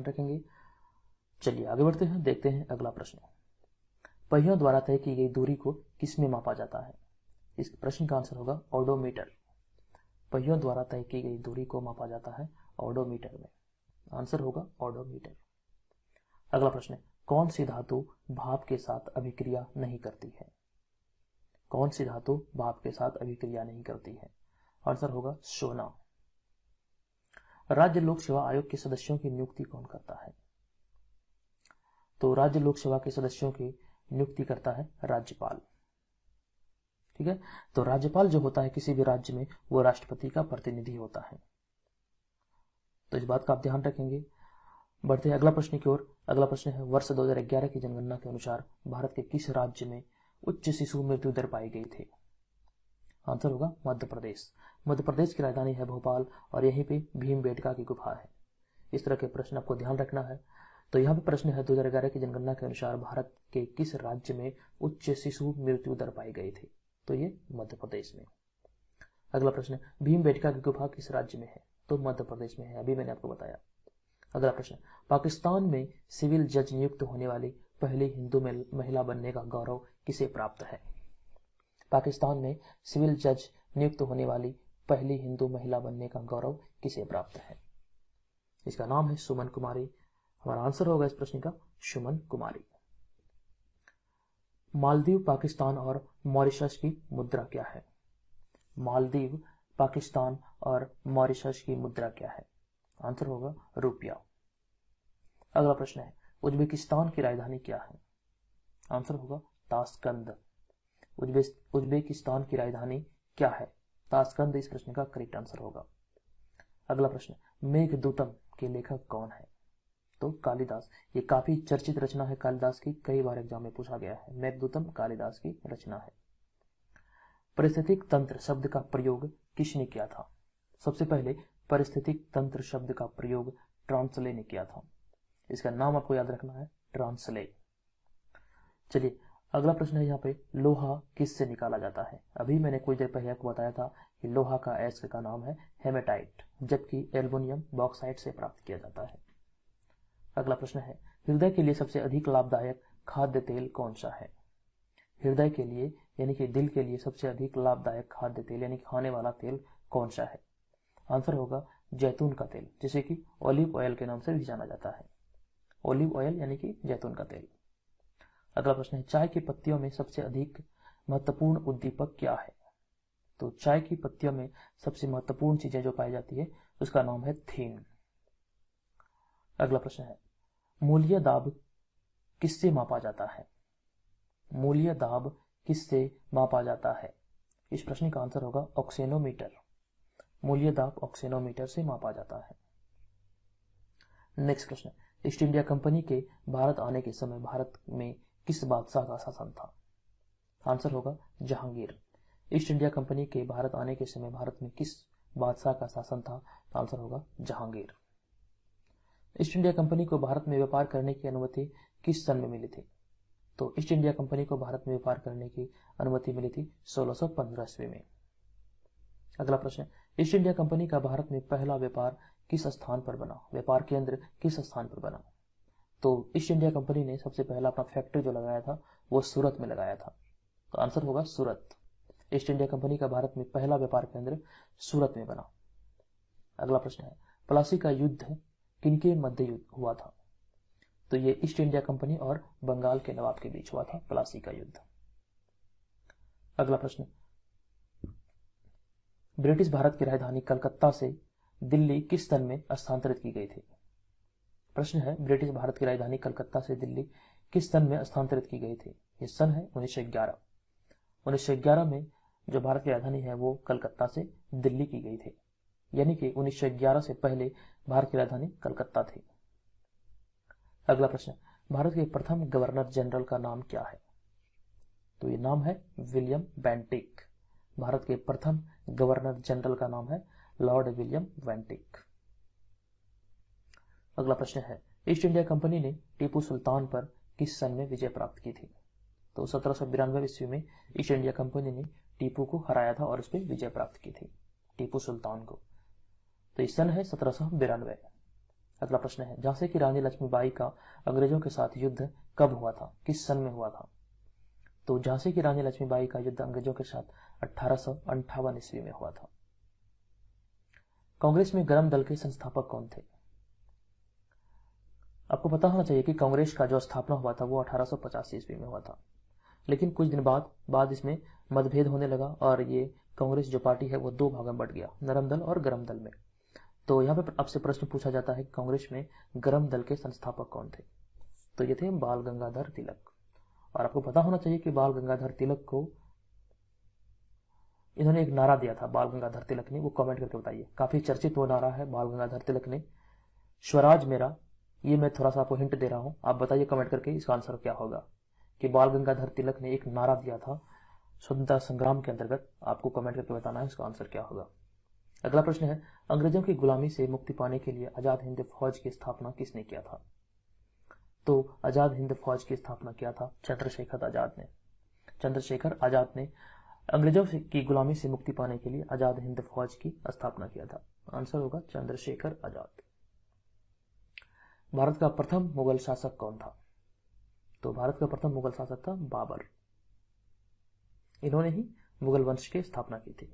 ध्यान रखेंगे। चलिए आगे बढ़ते हैं, देखते हैं अगला प्रश्न। पहियों द्वारा तय की गई दूरी को किसमें मापा जाता है? इस प्रश्न का आंसर होगा ओडोमीटर। पहियों द्वारा तय की गई दूरी को मापा जाता है ओडोमीटर में। आंसर होगा ओडोमीटर। अगला प्रश्न, कौन सी धातु भाप के साथ अभिक्रिया नहीं करती है? कौन सी धातु भाप के साथ अभिक्रिया नहीं करती है? आंसर होगा सोना। राज्य लोक सेवा आयोग के सदस्यों की नियुक्ति कौन करता है? तो राज्य लोक सेवा के सदस्यों की नियुक्ति करता है राज्यपाल। ठीक है, तो राज्यपाल जो होता है किसी भी राज्य में, वो राष्ट्रपति का प्रतिनिधि होता है। तो इस बात का आप ध्यान रखेंगे। बढ़ते हैं अगला प्रश्न की ओर। अगला प्रश्न है, वर्ष 2011 की जनगणना के अनुसार भारत के किस राज्य में उच्च शिशु मृत्यु दर पाई गई थी? आंसर होगा मध्य प्रदेश। मध्य प्रदेश की राजधानी है भोपाल और यहीं पे भीमबेटका की गुफा है। इस तरह के प्रश्न आपको ध्यान रखना है। तो यहाँ पे प्रश्न है, 2011 की जनगणना के अनुसार भारत के किस राज्य में उच्च शिशु मृत्यु दर पाई गई थी? तो ये मध्य प्रदेश में। अगला प्रश्न, भीमबेटका की गुफा किस राज्य में है? तो मध्य प्रदेश में है, अभी मैंने आपको बताया। अगला प्रश्न, पाकिस्तान में सिविल जज नियुक्त होने वाली पहली हिंदू महिला बनने का गौरव किसे प्राप्त है? पाकिस्तान में सिविल जज नियुक्त होने वाली पहली हिंदू महिला बनने का गौरव किसे प्राप्त है? इसका नाम है सुमन कुमारी। हमारा आंसर होगा इस प्रश्न का सुमन कुमारी। मालदीव, पाकिस्तान और मॉरिशस की मुद्रा क्या है? मालदीव, पाकिस्तान और मॉरिशस की मुद्रा क्या है? आंसर होगा रुपया। अगला प्रश्न है, उज्बेकिस्तान की राजधानी क्या है? आंसर होगा ताशकंद। उज्बेकिस्तान की राजधानी क्या है? ताशकंद इस प्रश्न का करेक्ट आंसर होगा। अगला प्रश्न, मेघदूतम के लेखक कौन है? तो कालिदास। ये काफी चर्चित रचना है कालिदास की, कई बार एग्जाम में पूछा गया है। मेघदूतम कालिदास की रचना है। परिस्थितिक तंत्र शब्द का प्रयोग किसने किया था? सबसे पहले परिस्थितिक तंत्र शब्द का प्रयोग ट्रांसले ने किया था। इसका नाम आपको याद रखना है, ट्रांसले। चलिए अगला प्रश्न है, यहाँ पे लोहा किससे निकाला जाता है? अभी मैंने कुछ देर पहले आपको बताया था कि लोहा का एसिड का नाम है हेमेटाइट, जबकि एल्युमिनियम बॉक्साइट से प्राप्त किया जाता है। अगला प्रश्न है, हृदय के लिए सबसे अधिक लाभदायक खाद्य तेल कौन सा है? हृदय के लिए यानी कि दिल के लिए सबसे अधिक लाभदायक खाद्य तेल यानी खाने वाला तेल कौन सा है? आंसर होगा जैतून का तेल, जिसे कि ऑलिव ऑयल के नाम से भी जाना जाता है। ऑलिव ऑयल यानी कि जैतून का तेल। अगला प्रश्न है, चाय की पत्तियों में सबसे अधिक महत्वपूर्ण उद्दीपक क्या है? तो चाय की पत्तियों में सबसे महत्वपूर्ण चीजें जो पाई जाती है उसका नाम है थीन। अगला प्रश्न है, मूल्य दाब किससे मापा जाता है? मूल्य दाब किससे मापा जाता है? इस प्रश्न का आंसर होगा ऑक्सेनोमीटर। मूल्य दाब ऑक्सेनोमीटर से मापा जाता है। नेक्स्ट प्रश्न, ईस्ट इंडिया कंपनी के भारत आने के समय भारत में किस बादशाह का शासन था? आंसर होगा जहांगीर। ईस्ट इंडिया कंपनी के भारत आने के समय भारत में किस बादशाह का शासन था? तो आंसर होगा जहांगीर। ईस्ट इंडिया कंपनी को भारत में व्यापार करने की अनुमति किस सन में मिली थी? तो ईस्ट इंडिया कंपनी को भारत में व्यापार करने की अनुमति मिली थी 1615 ईस्वी में। अगला प्रश्न, ईस्ट इंडिया कंपनी का भारत में पहला व्यापार किस स्थान पर बना? व्यापार केंद्र किस स्थान पर बना? तो ईस्ट इंडिया कंपनी ने सबसे पहला अपना फैक्ट्री जो लगाया था वो सूरत में लगाया था। तो आंसर होगा सूरत। ईस्ट इंडिया कंपनी का भारत में पहला व्यापार केंद्र सूरत में बना। अगला प्रश्न है, प्लासी का युद्ध किनके मध्य युद्ध हुआ था? तो ये ईस्ट इंडिया कंपनी और बंगाल के नवाब के बीच हुआ था प्लासी का युद्ध। अगला प्रश्न, ब्रिटिश भारत की राजधानी कलकत्ता से दिल्ली किस सन में स्थानांतरित की गई थी? प्रश्न है, ब्रिटिश भारत की राजधानी कलकत्ता से दिल्ली किस सन में स्थानांतरित की गई थी? ये सन है 1911। 1911 में जो भारत की राजधानी है वो कलकत्ता से दिल्ली की गई थी, यानी कि 1911 से पहले भारत की राजधानी कलकत्ता थी। अगला प्रश्न, भारत के प्रथम गवर्नर जनरल का नाम क्या है? तो ये नाम है विलियम बेंटिक। भारत के प्रथम गवर्नर जनरल का नाम है लॉर्ड विलियम बेंटिक। अगला प्रश्न है, ईस्ट इंडिया कंपनी ने टीपू सुल्तान पर किस सन में विजय प्राप्त की थी? तो 1792 ईस्वी में ईस्ट इंडिया कंपनी ने टीपू को हराया था और उस पर विजय प्राप्त की थी, टीपू सुल्तान को। तो इस सन है 1792। अगला प्रश्न है, झांसी की रानी लक्ष्मीबाई का अंग्रेजों के साथ युद्ध कब हुआ था, किस सन में हुआ था? तो झांसी की रानी लक्ष्मीबाई का युद्ध अंग्रेजों के साथ 1858 ईस्वी में हुआ था। कांग्रेस में गरम दल के संस्थापक कौन थे? आपको पता होना चाहिए कि कांग्रेस का जो स्थापना हुआ था वो 1885 ईस्वी में हुआ था, लेकिन कुछ दिन बाद इसमें मतभेद होने लगा और ये कांग्रेस जो पार्टी है वो दो भागों में बट गया, नरम दल और गरम दल में। तो यहाँ पे आपसे प्रश्न पूछा जाता है कि कांग्रेस में गरम दल के संस्थापक कौन थे? तो ये थे बाल गंगाधर तिलक। और आपको पता होना चाहिए कि बाल गंगाधर तिलक को इन्होंने एक नारा दिया था, बाल गंगाधर तिलक ने, वो कमेंट करके बताइए। काफी चर्चित वो नारा है बाल गंगाधर तिलक ने, स्वराज मेरा। ये मैं थोड़ा सा आपको हिंट दे रहा हूं, आप बताइए कमेंट करके इसका आंसर क्या होगा कि बाल गंगाधर तिलक ने एक नारा दिया था स्वतंत्रता संग्राम के अंतर्गत। आपको कमेंट करके बताना है इसका आंसर क्या होगा। अगला प्रश्न है, अंग्रेजों की गुलामी से मुक्ति पाने के लिए आजाद हिंद फौज की स्थापना किसने किया था? तो आजाद हिंद फौज की स्थापना किया था चंद्रशेखर आजाद ने। चंद्रशेखर आजाद ने अंग्रेजों की गुलामी से मुक्ति पाने के लिए आजाद हिंद फौज की स्थापना किया था। आंसर होगा चंद्रशेखर आजाद। भारत का प्रथम मुगल शासक कौन था? तो भारत का प्रथम मुगल शासक था बाबर। इन्होंने ही मुगल वंश की स्थापना की थी।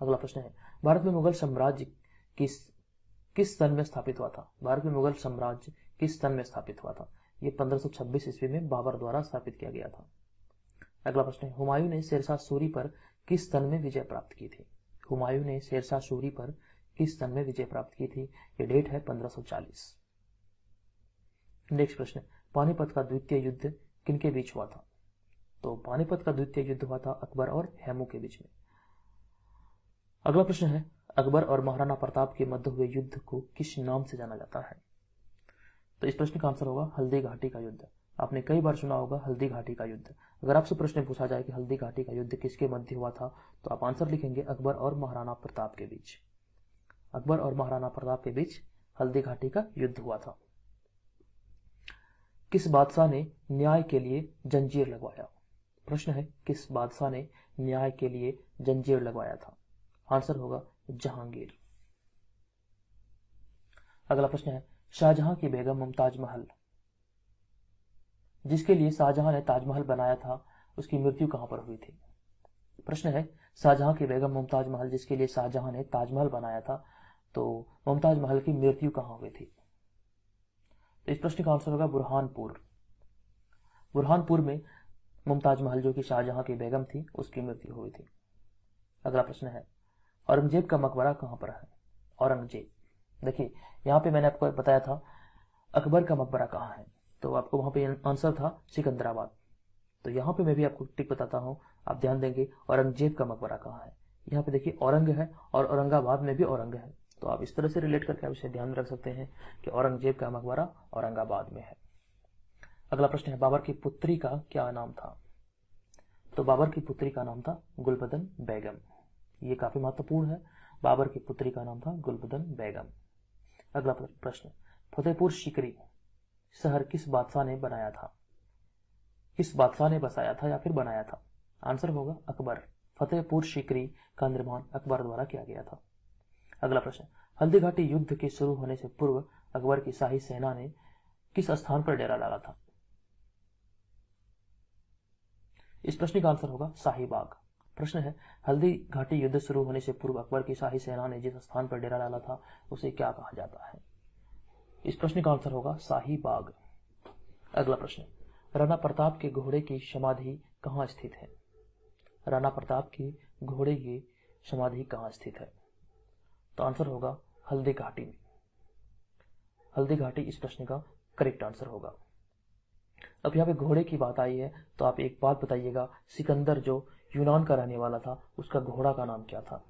अगला प्रश्न है, भारत में मुगल साम्राज्य किस सन में स्थापित हुआ था? भारत में मुगल साम्राज्य किस सन में स्थापित हुआ था? ये 1526 ईस्वी में बाबर द्वारा स्थापित किया गया था। अगला प्रश्न है, हुमायूं ने शेरशाह सूरी पर किस सन में विजय प्राप्त की थी? हुमायूं ने शेरशाह सूरी पर किस सन में विजय प्राप्त की थी? ये डेट है 1540। नेक्स्ट प्रश्न, पानीपत का द्वितीय युद्ध किनके बीच हुआ था? तो पानीपत का द्वितीय युद्ध हुआ था अकबर और हेमू के बीच में। अगला प्रश्न है, अकबर और महाराणा प्रताप के मध्य हुए युद्ध को किस नाम से जाना जाता है? तो इस प्रश्न का आंसर होगा हल्दी घाटी का युद्ध। आपने कई बार सुना होगा हल्दी घाटी का युद्ध। अगर आपसे प्रश्न पूछा जाए कि हल्दी घाटी का युद्ध किसके मध्य हुआ था, तो आप आंसर लिखेंगे अकबर और महाराणा प्रताप के बीच। अकबर और महाराणा प्रताप के बीच हल्दी घाटी का युद्ध हुआ था। किस बादशाह ने न्याय के लिए जंजीर लगवाया? प्रश्न है, किस बादशाह ने न्याय के लिए जंजीर लगवाया था? आंसर होगा जहांगीर। अगला प्रश्न है, शाहजहां की बेगम मुमताज महल, जिसके लिए शाहजहां ने ताजमहल बनाया था, उसकी मृत्यु कहां पर हुई थी? प्रश्न है, शाहजहां की बेगम मुमताज महल, जिसके लिए शाहजहां ने ताजमहल बनाया था, तो मुमताज महल की मृत्यु कहां हुई थी? तो इस प्रश्न का आंसर होगा बुरहानपुर। बुरहानपुर में मुमताज महल जो कि शाहजहां की बेगम थी, उसकी मृत्यु हुई थी। अगला प्रश्न है, औरंगजेब का मकबरा कहां पर है? औरंगजेब, देखिए यहां पे मैंने आपको बताया था अकबर का मकबरा कहां है, तो आपको वहां पे आंसर था सिकंदराबाद। तो यहां पे मैं भी आपको टिक बताता हूं, आप ध्यान देंगे औरंगजेब का मकबरा कहां है। यहाँ पे देखिए औरंग है और औरंगाबाद में भी औरंग है, तो आप इस तरह से रिलेट करके आप इसे ध्यान रख सकते हैं कि औरंगजेब का मकबरा औरंगाबाद में है। अगला प्रश्न है, बाबर की पुत्री का क्या नाम था? तो बाबर की पुत्री का नाम था गुलबदन बेगम। ये काफी महत्वपूर्ण है, बाबर की पुत्री का नाम था गुलबदन बेगम। अगला प्रश्न, फतेहपुर सीकरी शहर किस बादशाह ने बनाया था? किस बादशाह ने बसाया था या फिर बनाया था? आंसर होगा अकबर। फतेहपुर सीकरी का निर्माण अकबर द्वारा किया गया था। अगला प्रश्न, हल्दी घाटी युद्ध के शुरू होने से पूर्व अकबर की शाही सेना ने किस स्थान पर डेरा डाला था? इस प्रश्न का आंसर होगा शाहीबाग। प्रश्न है, हल्दी घाटी युद्ध शुरू होने से पूर्व अकबर की शाही सेना ने जिस स्थान पर डेरा डाला था उसे क्या कहा जाता है? इस प्रश्न का आंसर होगा शाहीबाग। अगला प्रश्न, राणा प्रताप के घोड़े की समाधि कहां स्थित है? राणा प्रताप की घोड़े की समाधि कहां स्थित है? तो आंसर होगा हल्दी घाटी में। हल्दी घाटी इस प्रश्न का करेक्ट आंसर होगा। अब यहाँ पे घोड़े की बात आई है तो आप एक बात बताइएगा, सिकंदर जो यूनान का रहने वाला था उसका घोड़ा का नाम क्या था?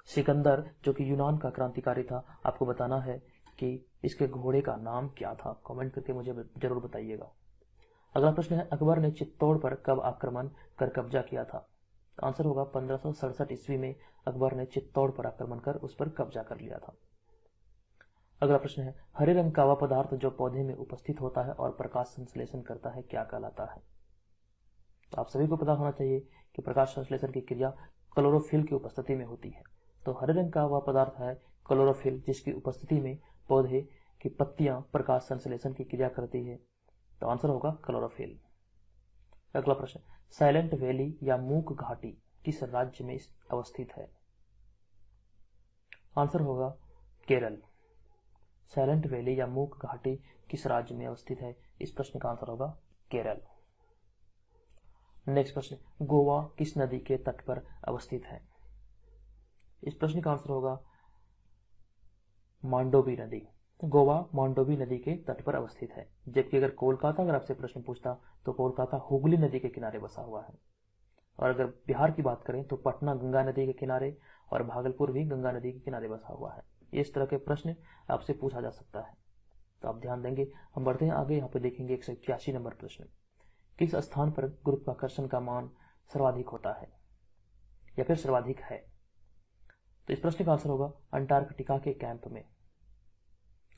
सिकंदर जो कि यूनान का क्रांतिकारी था, आपको बताना है कि इसके घोड़े का नाम क्या था। कमेंट करके मुझे जरूर बताइएगा। अगला प्रश्न है, अकबर ने चित्तौड़ पर कब आक्रमण कर कब्जा किया था? आंसर होगा 1567 ईस्वी में अकबर ने चित्तौड़ पर आक्रमण कर उस पर कब्जा कर लिया था। अगला प्रश्न है, हरे रंग का वह पदार्थ जो पौधे में उपस्थित होता है और प्रकाश संश्लेषण करता है क्या कहलाता है? तो आप सभी को पता होना चाहिए कि प्रकाश संश्लेषण की क्रिया क्लोरोफिल की उपस्थिति में होती है। तो हरे रंग का वह पदार्थ है क्लोरोफिल, जिसकी उपस्थिति में पौधे की पत्तियां प्रकाश संश्लेषण की क्रिया करती है? तो आंसर होगा क्लोरोफिल। अगला प्रश्न, साइलेंट वैली या मूक घाटी किस राज्य में अवस्थित है? आंसर होगा केरल। साइलेंट वैली या मूक घाटी किस राज्य में अवस्थित है? इस प्रश्न का आंसर होगा केरल। नेक्स्ट प्रश्न, गोवा किस नदी के तट पर अवस्थित है? इस प्रश्न का आंसर होगा मांडोवी नदी। गोवा मांडोवी नदी के तट पर अवस्थित है। जबकि अगर कोलकाता अगर आपसे प्रश्न पूछता तो कोलकाता हुगली नदी के किनारे बसा हुआ है। और अगर बिहार की बात करें तो पटना गंगा नदी के किनारे और भागलपुर भी गंगा नदी के किनारे बसा हुआ है। इस तरह के प्रश्न आपसे पूछा जा सकता है, तो आप ध्यान देंगे। हम बढ़ते हैं आगे। यहाँ पे देखेंगे 181 नंबर प्रश्न, किस स्थान पर गुरुत्वाकर्षण का मान सर्वाधिक होता है या फिर सर्वाधिक है? तो इस प्रश्न का आंसर होगा अंटार्कटिका के कैंप में।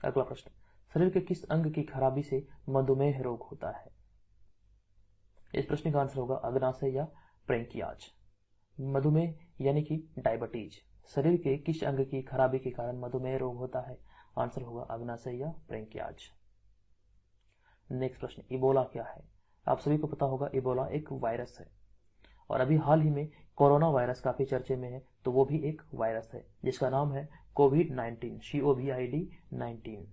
अगला प्रश्न, शरीर के किस अंग की खराबी से मधुमेह रोग होता है? इस प्रश्न का आंसर होगा अग्नाशय या प्रेंकियाज। मधुमेह यानी कि डायबिटीज शरीर के किस अंग की खराबी के कारण मधुमेह रोग होता है? आंसर होगा अग्नाशय या प्रेंकियाज। नेक्स्ट प्रश्न, इबोला क्या है? आप सभी को पता होगा इबोला एक वायरस है और अभी हाल ही में कोरोना वायरस काफी चर्चे में है, तो वो भी एक वायरस है जिसका नाम है कोविड-19, COVID-19।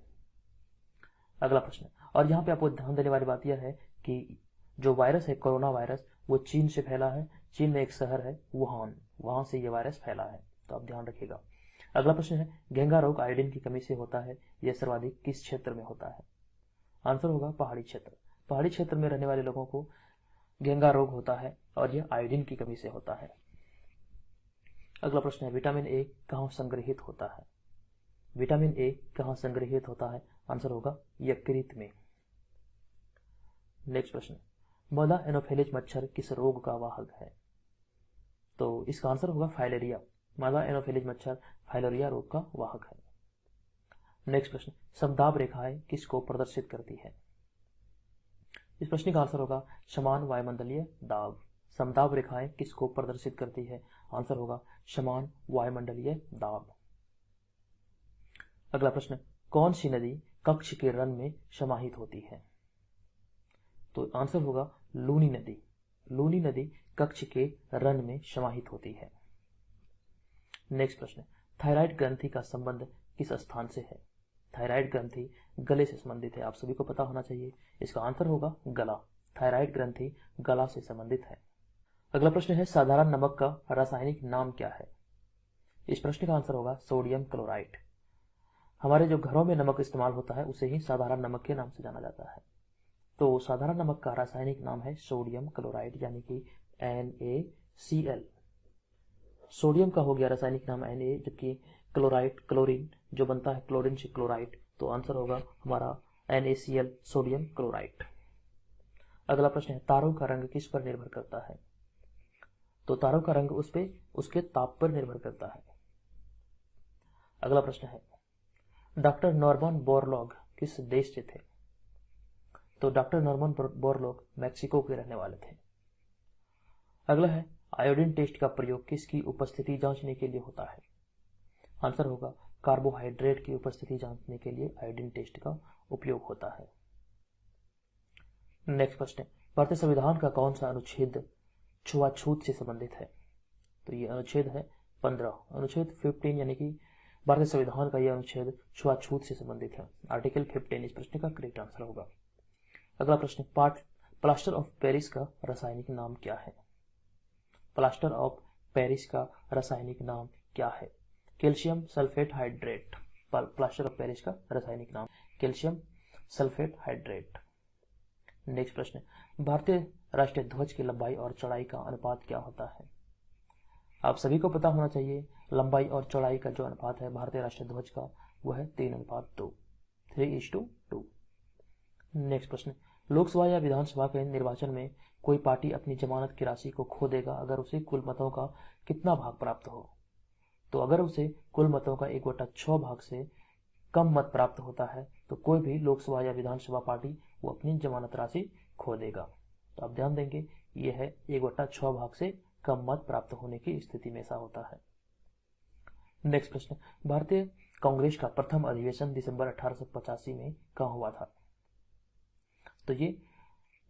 अगला प्रश्न, और यहाँ पे आपको ध्यान देने वाली बात यह है कि जो वायरस है कोरोना वायरस वो चीन से फैला है। चीन में एक शहर है वुहान, वहां से ये वायरस फैला है, तो आप ध्यान रखिएगा। अगला प्रश्न है, घेंगा रोग आयोडीन की कमी से होता है, यह सर्वाधिक किस क्षेत्र में होता है? आंसर होगा पहाड़ी क्षेत्र। पहाड़ी क्षेत्र में रहने वाले लोगों को घेंगा रोग होता है और यह आयोडीन की कमी से होता है। अगला प्रश्न है, विटामिन ए कहाँ संग्रहित होता है? विटामिन ए कहाँ संग्रहित होता है? आंसर होगा यकृत में। नेक्स्ट प्रश्न, मौला एनोफेलिज मच्छर किस रोग का वाहक है? तो इसका आंसर होगा फाइलेरिया। मौला एनोफेलिज मच्छर फाइलेरिया रोग का वाहक है। नेक्स्ट प्रश्न, समदाब रेखाएं किसको प्रदर्शित करती है? इस प्रश्न का आंसर होगा समान वायुमंडलीय दाब। समदाब रेखाएं किसको प्रदर्शित करती है? आंसर होगा समान वायुमंडलीय दाब। अगला प्रश्न, कौन सी नदी कक्ष के रन में समाहित होती है? तो आंसर होगा लूनी नदी। लूनी नदी कक्ष के रन में समाहित होती है। नेक्स्ट प्रश्न, थायराइड ग्रंथि का संबंध किस स्थान से है? थायराइड ग्रंथि गले से संबंधित है, आप सभी को पता होना चाहिए। इसका आंसर होगा गला। थायराइड ग्रंथि गला से संबंधित है। अगला प्रश्न है, साधारण नमक का रासायनिक नाम क्या है? इस प्रश्न का आंसर होगा सोडियम क्लोराइड। हमारे जो घरों में नमक इस्तेमाल होता है उसे ही साधारण नमक के नाम से जाना जाता है। तो साधारण नमक का रासायनिक नाम है सोडियम क्लोराइड यानी कि NaCl। सोडियम का हो गया रासायनिक नाम Na, जबकि क्लोराइड क्लोरीन जो बनता है क्लोरीन से क्लोराइड, तो आंसर होगा हमारा NaCl सोडियम क्लोराइड। अगला प्रश्न है, तारों का रंग किस पर निर्भर करता है? तो तारों का रंग उसके ताप पर निर्भर करता है। अगला प्रश्न है, डॉक्टर नॉर्मन बोरलॉग किस देश से थे? तो डॉक्टर नॉर्मन बोरलॉग मैक्सिको के रहने वाले थे। अगला है, आयोडीन टेस्ट का प्रयोग किसकी उपस्थिति जांचने के लिए होता है? आंसर होगा कार्बोहाइड्रेट की उपस्थिति जांचने के लिए आयोडीन टेस्ट का उपयोग होता है। नेक्स्ट प्रश्न, भारतीय संविधान का कौन सा अनुच्छेद छुआछूत से संबंधित है? तो ये अनुच्छेद है 15, अनुच्छेद 15, यानी कि भारतीय संविधान का यह अनुच्छेद छुआछूत से संबंधित है। आर्टिकल 15 इस प्रश्न का करेक्ट आंसर होगा। अगला प्रश्न, प्लास्टर ऑफ पेरिस का रासायनिक नाम क्या है? प्लास्टर ऑफ पेरिस का रासायनिक नाम क्या है? Calcium sulphate hydrate. Plaster of Paris का रासायनिक नाम कैल्शियम सल्फेट हाइड्रेट। नेक्स्ट प्रश्न, भारतीय राष्ट्रीय ध्वज की लंबाई और चौड़ाई का अनुपात क्या होता है? आप सभी को पता होना चाहिए, लंबाई और चौड़ाई का जो अनुपात है भारतीय राष्ट्रीय ध्वज का वह है 3:2, 3:2। नेक्स्ट प्रश्न, लोकसभा या विधानसभा के निर्वाचन में कोई पार्टी अपनी जमानत की राशि को खो देगा अगर उसे कुल मतों का कितना भाग प्राप्त हो? तो अगर उसे कुल मतों का 1/6 भाग से कम मत प्राप्त होता है तो कोई भी लोकसभा या विधानसभा पार्टी वो अपनी जमानत राशि खो देगा। तो आप ध्यान देंगे, यह है 1/6 भाग से कम मत प्राप्त होने की स्थिति में ऐसा होता है। नेक्स्ट प्रश्न, भारतीय कांग्रेस का प्रथम अधिवेशन दिसंबर 1885 में कहाँ हुआ था? तो ये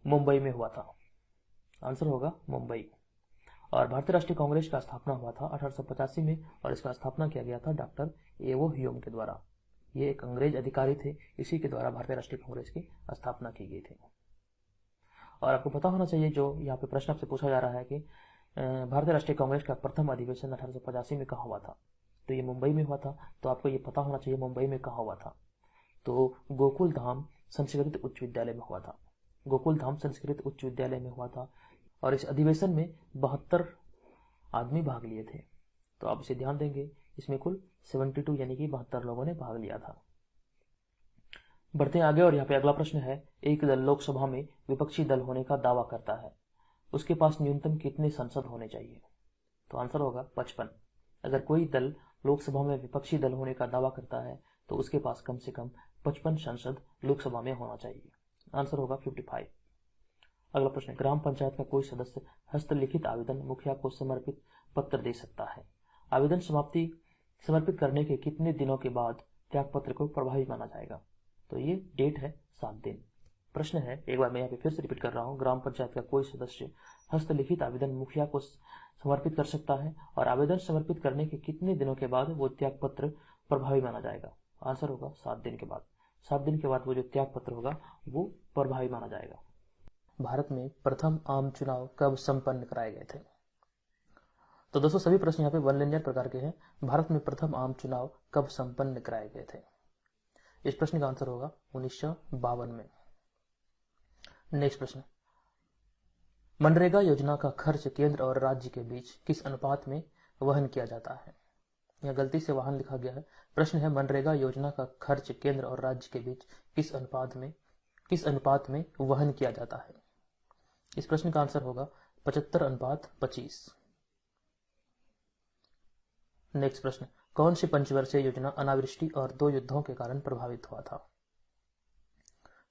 मुंबई में हुआ था। आंसर होगा मुंबई। और भारतीय राष्ट्रीय कांग्रेस का स्थापना हुआ था 1885 में और इसका स्थापना किया गया था डॉक्टर एवो ह्यूम के द्वारा। ये एक अंग्रेज अधिकारी थे, इसी के द्वारा भारतीय राष्ट्रीय कांग्रेस की स्थापना की गई थी। और आपको पता होना चाहिए, जो यहाँ पे प्रश्न आपसे पूछा जा रहा है कि भारतीय राष्ट्रीय कांग्रेस का प्रथम अधिवेशन 1885 में कहाँ हुआ था, तो ये मुंबई में हुआ था। तो आपको ये पता होना चाहिए मुंबई में कहाँ हुआ था। तो गोकुल धाम संस्कृत उच्च विद्यालय में हुआ था। गोकुल धाम संस्कृत उच्च विद्यालय में हुआ था और इस अधिवेशन में 72 आदमी भाग लिए थे। तो आप इसे ध्यान देंगे, इसमें कुल 72 यानी कि 72 लोगों ने भाग लिया था। बढ़ते हैं आगे और यहाँ पे अगला प्रश्न है, एक दल लोकसभा में विपक्षी दल होने का दावा करता है, उसके पास न्यूनतम कितने सांसद होने चाहिए? तो आंसर होगा 55। अगर कोई दल लोकसभा में विपक्षी दल होने का दावा करता है तो उसके पास कम से कम 55 सांसद लोकसभा में होना चाहिए। आंसर होगा 55। अगला प्रश्न, ग्राम पंचायत का कोई सदस्य हस्तलिखित आवेदन मुखिया को समर्पित पत्र दे सकता है। आवेदन समर्पित करने के कितने दिनों के बाद त्यागपत्र को प्रभावी माना जाएगा? तो ये डेट है 7 दिन। प्रश्न है, एक बार मैं यहाँ पे फिर से रिपीट कर रहा हूँ, ग्राम पंचायत का कोई सदस्य हस्तलिखित आवेदन मुखिया को समर्पित कर सकता है और आवेदन समर्पित करने के कितने दिनों के बाद वो त्यागपत्र प्रभावी माना जाएगा? आंसर होगा 7 दिन के बाद। 7 दिन के बाद वो जो त्यागपत्र होगा वो प्रभावी माना जाएगा। भारत में प्रथम आम चुनाव कब संपन्न कराए गए थे? तो दोस्तों सभी प्रश्न यहाँ पे वन लाइनर प्रकार के हैं। भारत में प्रथम आम चुनाव कब संपन्न कराए गए थे? इस प्रश्न का आंसर होगा 1952 में। नेक्स्ट प्रश्न, मनरेगा योजना का खर्च केंद्र और राज्य के बीच किस अनुपात में वहन किया जाता है? यह गलती से वाहन लिखा गया है। प्रश्न है, मनरेगा योजना का खर्च केंद्र और राज्य के बीच किस अनुपात में वहन किया जाता है? इस प्रश्न का आंसर होगा 75:25। नेक्स्ट प्रश्न, कौन सी पंचवर्षीय योजना अनावृष्टि और 2 युद्धों के कारण प्रभावित हुआ था?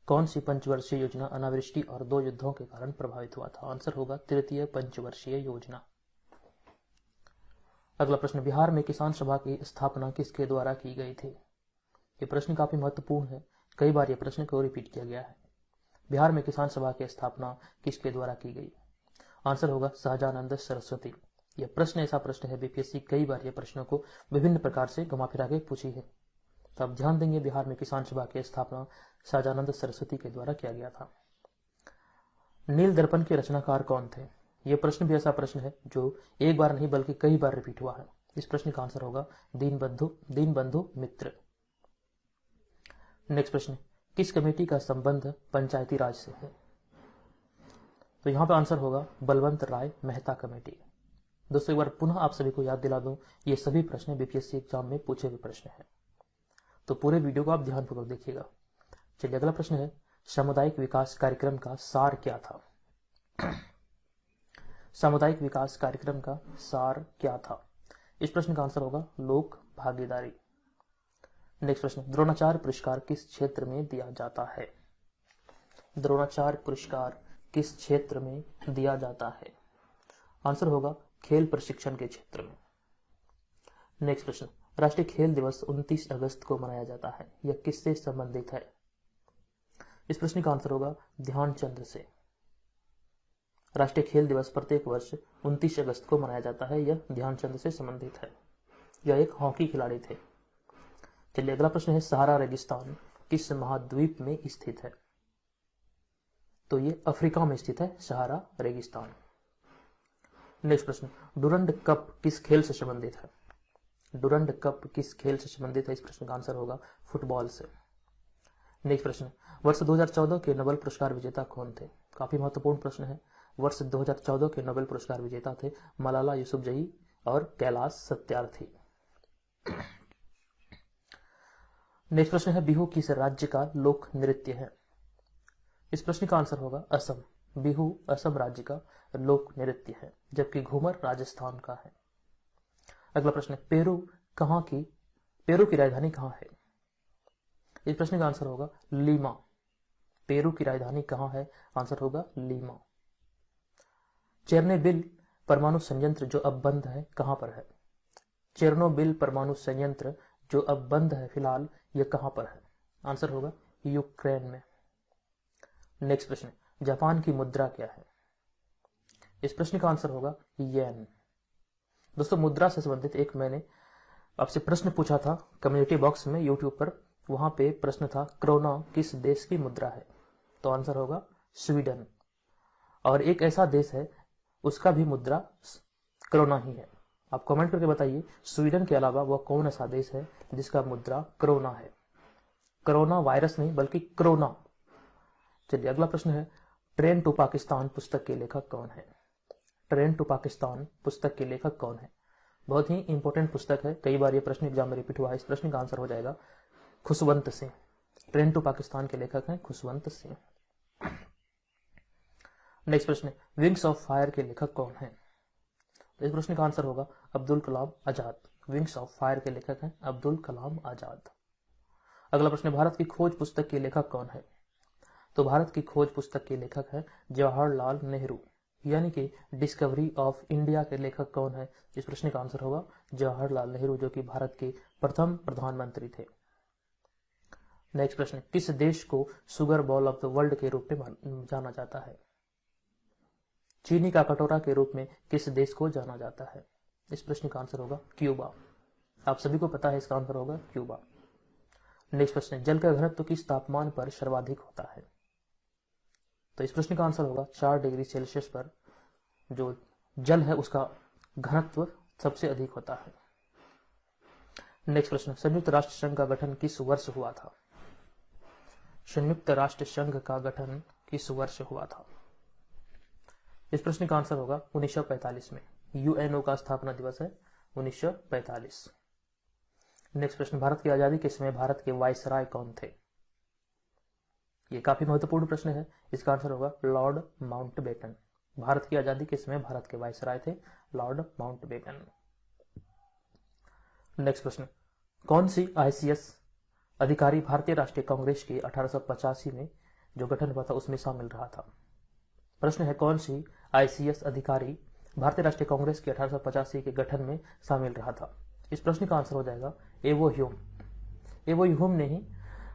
कौन सी पंचवर्षीय योजना अनावृष्टि और 2 युद्धों के कारण प्रभावित हुआ था? आंसर होगा तृतीय पंचवर्षीय योजना। अगला प्रश्न, बिहार में किसान सभा की स्थापना किसके द्वारा की गई थी? ये प्रश्न काफी महत्वपूर्ण है, कई बार ये प्रश्न को रिपीट किया गया है। बिहार में किसान सभा की स्थापना किसके द्वारा की गई? आंसर होगा सहजानंद सरस्वती। यह प्रश्न ऐसा प्रश्न है, बीपीएससी कई बार ये प्रश्नों को विभिन्न प्रकार से घुमा फिरा के पूछी है। तो आप ध्यान देंगे, बिहार में किसान सभा की स्थापना सहजानंद सरस्वती के द्वारा किया गया था। नील दर्पण के रचनाकार कौन थे? यह प्रश्न भी ऐसा प्रश्न है जो एक बार नहीं बल्कि कई बार रिपीट हुआ है। इस प्रश्न का आंसर होगा दीनबंधु मित्र। नेक्स्ट प्रश्न, किस कमेटी का संबंध पंचायती राज से है? तो यहां पर आंसर होगा बलवंत राय मेहता कमेटी। दोस्तों एक बार पुनः आप सभी को याद दिला दूं, ये सभी प्रश्न बीपीएससी एग्जाम में पूछे हुए प्रश्न हैं, तो पूरे वीडियो को आप ध्यानपूर्वक देखिएगा। चलिए अगला प्रश्न है, सामुदायिक विकास कार्यक्रम का सार क्या था? सामुदायिक विकास कार्यक्रम का सार क्या था? इस प्रश्न का आंसर होगा लोक भागीदारी। नेक्स्ट प्रश्न, द्रोणाचार्य पुरस्कार किस क्षेत्र में दिया जाता है? द्रोणाचार्य पुरस्कार किस क्षेत्र में दिया जाता है? आंसर होगा खेल प्रशिक्षण के क्षेत्र में। नेक्स्ट प्रश्न, राष्ट्रीय खेल दिवस 29 अगस्त को मनाया जाता है, यह किससे संबंधित है? इस प्रश्न का आंसर होगा ध्यानचंद से। राष्ट्रीय खेल दिवस प्रत्येक वर्ष 29 अगस्त को मनाया जाता है, यह ध्यानचंद से संबंधित है। यह एक हॉकी खिलाड़ी थे। चलिए अगला प्रश्न है, सहारा रेगिस्तान किस महाद्वीप में स्थित है? तो ये अफ्रीका में स्थित है सहारा रेगिस्तान। नेक्स्ट प्रश्न, डुरंड कप किस खेल से संबंधित है? डुरंड कप किस खेल से संबंधित है? इस प्रश्न का आंसर होगा फुटबॉल से। नेक्स्ट प्रश्न, वर्ष 2014 के नोबेल पुरस्कार विजेता कौन थे? काफी महत्वपूर्ण प्रश्न है। वर्ष 2014 के नोबेल पुरस्कार विजेता थे मलाला यूसुफजई और कैलाश सत्यार्थी। नेक्स्ट प्रश्न है, बिहू किस राज्य का लोक नृत्य है? इस प्रश्न का आंसर होगा असम। बिहू असम राज्य का लोक नृत्य है, जबकि घूमर राजस्थान का है। अगला प्रश्न, पेरू की राजधानी कहाँ है? इस प्रश्न का आंसर होगा लीमा। पेरू की राजधानी कहाँ है? आंसर होगा लीमा। चेरनोबिल परमाणु संयंत्र जो अब बंद है कहां पर है? चेरनोबिल परमाणु संयंत्र जो अब बंद है फिलहाल, यह कहां पर है? आंसर होगा यूक्रेन में। नेक्स्ट प्रश्न, जापान की मुद्रा क्या है? इस प्रश्न का आंसर होगा येन। दोस्तों, मुद्रा से संबंधित एक मैंने आपसे प्रश्न पूछा था कम्युनिटी बॉक्स में यूट्यूब पर। वहां पे प्रश्न था, क्रोना किस देश की मुद्रा है? तो आंसर होगा स्वीडन। और एक ऐसा देश है उसका भी मुद्रा क्रोना ही है। आप कमेंट करके बताइए, स्वीडन के अलावा वह कौन ऐसा देश है जिसका मुद्रा क्रोना है? कोरोना वायरस नहीं, बल्कि क्रोना। चलिए अगला प्रश्न है, ट्रेन टू पाकिस्तान पुस्तक के लेखक कौन है? ट्रेन टू पाकिस्तान पुस्तक के लेखक कौन है? बहुत ही इंपॉर्टेंट पुस्तक है, कई बार ये प्रश्न एग्जाम में रिपीट हुआ है। इस प्रश्न का आंसर हो जाएगा खुशवंत सिंह। ट्रेन टू पाकिस्तान के लेखक हैं खुशवंत सिंह। नेक्स्ट प्रश्न, विंग्स ऑफ फायर के लेखक कौन है? इस प्रश्न का आंसर होगा Abdul Kalam Azad. Wings of fire के लेखक हैं अब्दुल कलाम आजाद। अगला प्रश्न, भारत की खोज पुस्तक के लेखक कौन है? तो भारत की खोज पुस्तक के लेखक है जवाहरलाल नेहरू। यानी कि डिस्कवरी ऑफ इंडिया के लेखक कौन है? इस प्रश्न का आंसर होगा जवाहरलाल नेहरू, जो कि भारत के प्रथम प्रधानमंत्री थे। नेक्स्ट प्रश्न, किस देश को sugar ball of the world के रूप में जाना जाता है? चीनी का कटोरा के रूप में किस देश को जाना जाता है? इस प्रश्न का आंसर होगा क्यूबा। आप सभी को पता है इसका आंसर होगा क्यूबा। नेक्स्ट प्रश्न, जल का घनत्व किस तापमान पर सर्वाधिक होता है? तो इस प्रश्न का आंसर होगा 4 डिग्री सेल्सियस पर जो जल है उसका घनत्व सबसे अधिक होता है। नेक्स्ट प्रश्न, संयुक्त राष्ट्र संघ का गठन किस वर्ष हुआ था? संयुक्त राष्ट्र संघ का गठन किस वर्ष हुआ था? इस प्रश्न का आंसर होगा 1945 में। यूएनओ का स्थापना दिवस है 1945। नेक्स्ट प्रश्न, भारत की आजादी के समय भारत के वायसराय कौन थे? ये काफी महत्वपूर्ण प्रश्न है, इसका आंसर होगा लॉर्ड माउंटबेटन। भारत की आजादी के समय भारत के वायसराय थे लॉर्ड माउंटबेटन। नेक्स्ट प्रश्न, कौन सी आईसीएस अधिकारी भारतीय राष्ट्रीय कांग्रेस के 1885 में जो गठन हुआ था उसमें शामिल रहा था? प्रश्न है, कौन सी आईसीएस अधिकारी भारतीय राष्ट्रीय कांग्रेस के 1885 के गठन में शामिल रहा था? इस प्रश्न का आंसर हो जाएगा एवो ह्यूम। एवो ह्यूम ने ही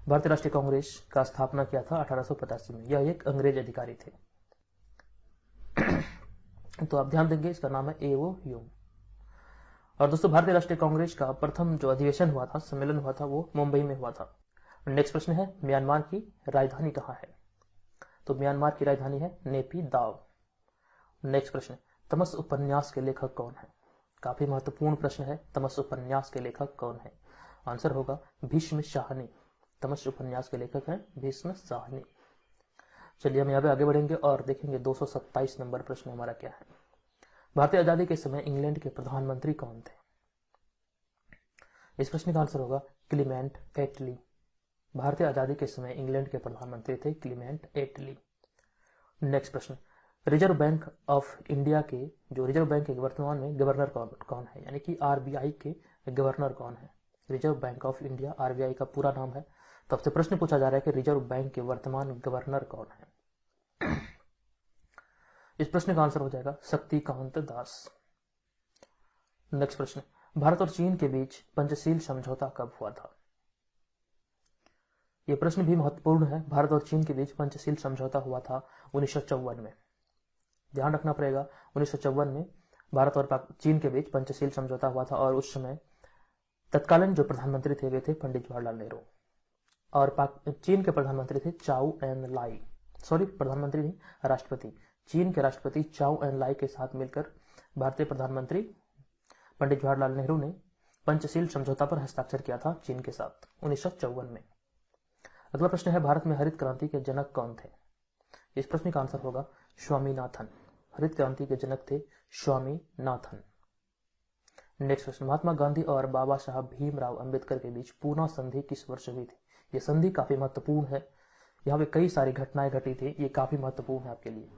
भारतीय राष्ट्रीय कांग्रेस का स्थापना किया था 1885 में। यह एक अंग्रेज अधिकारी थे। तो आप ध्यान देंगे, इसका नाम है एवो ह्यूम। और दोस्तों, भारतीय राष्ट्रीय कांग्रेस का प्रथम जो अधिवेशन हुआ था, सम्मेलन हुआ था, वो मुंबई में हुआ था। नेक्स्ट प्रश्न है, म्यांमार की राजधानी कहाँ है? तो म्यांमार की राजधानी है नेपिदाव। नेक्स्ट प्रश्न, तमस उपन्यास के लेखक कौन है? काफी महत्वपूर्ण प्रश्न है, तमस उपन्यास के लेखक कौन है? आंसर होगा भीष्म शाहनी। तमस उपन्यास के लेखक हैं भीष्म शाहनी। चलिए हम यहाँ पे आगे बढ़ेंगे और देखेंगे 227 नंबर प्रश्न हमारा क्या है। भारतीय आजादी के समय इंग्लैंड के प्रधानमंत्री कौन थे? इस प्रश्न का आंसर होगा क्लीमेंट एटली। भारतीय आजादी के समय इंग्लैंड के प्रधानमंत्री थे क्लीमेंट एटली। नेक्स्ट प्रश्न, रिजर्व बैंक ऑफ इंडिया के जो रिजर्व बैंक के वर्तमान में गवर्नर कौन है? यानी कि आरबीआई के गवर्नर कौन है? Reserve bank of India RBI का पूरा नाम है। तो आपसे प्रश्न पूछा जा रहा है कि रिजर्व बैंक के वर्तमान गवर्नर कौन है? इस प्रश्न का आंसर हो जाएगा शक्तिकांत दास। नेक्स्ट प्रश्न, भारत और चीन के बीच पंचशील समझौता कब हुआ था? यह प्रश्न भी महत्वपूर्ण है। भारत और चीन के बीच पंचशील समझौता हुआ था 1954 में। ध्यान रखना पड़ेगा, 1954 में भारत और चीन के बीच पंचशील समझौता हुआ था। और उस समय तत्कालीन जो प्रधानमंत्री थे वे थे पंडित जवाहरलाल नेहरू, और चीन के प्रधानमंत्री थे चाउ एन लाई। सॉरी, प्रधानमंत्री नहीं, राष्ट्रपति। चीन के राष्ट्रपति चाउ एन लाई के साथ मिलकर भारतीय प्रधानमंत्री पंडित जवाहरलाल नेहरू ने पंचशील समझौता पर हस्ताक्षर किया था चीन के साथ 1954 में। अगला प्रश्न है, भारत में हरित क्रांति के जनक कौन थे? इस प्रश्न का आंसर होगा स्वामीनाथन। हरित क्रांति के जनक थे स्वामीनाथन। नेक्स्ट प्रश्न, महात्मा गांधी और बाबा साहब भीमराव अंबेडकर के बीच पूना संधि किस वर्ष हुई थी? यह संधि काफी महत्वपूर्ण है, यहाँ पे कई सारी घटनाएं घटी थी, ये काफी महत्वपूर्ण है आपके लिए।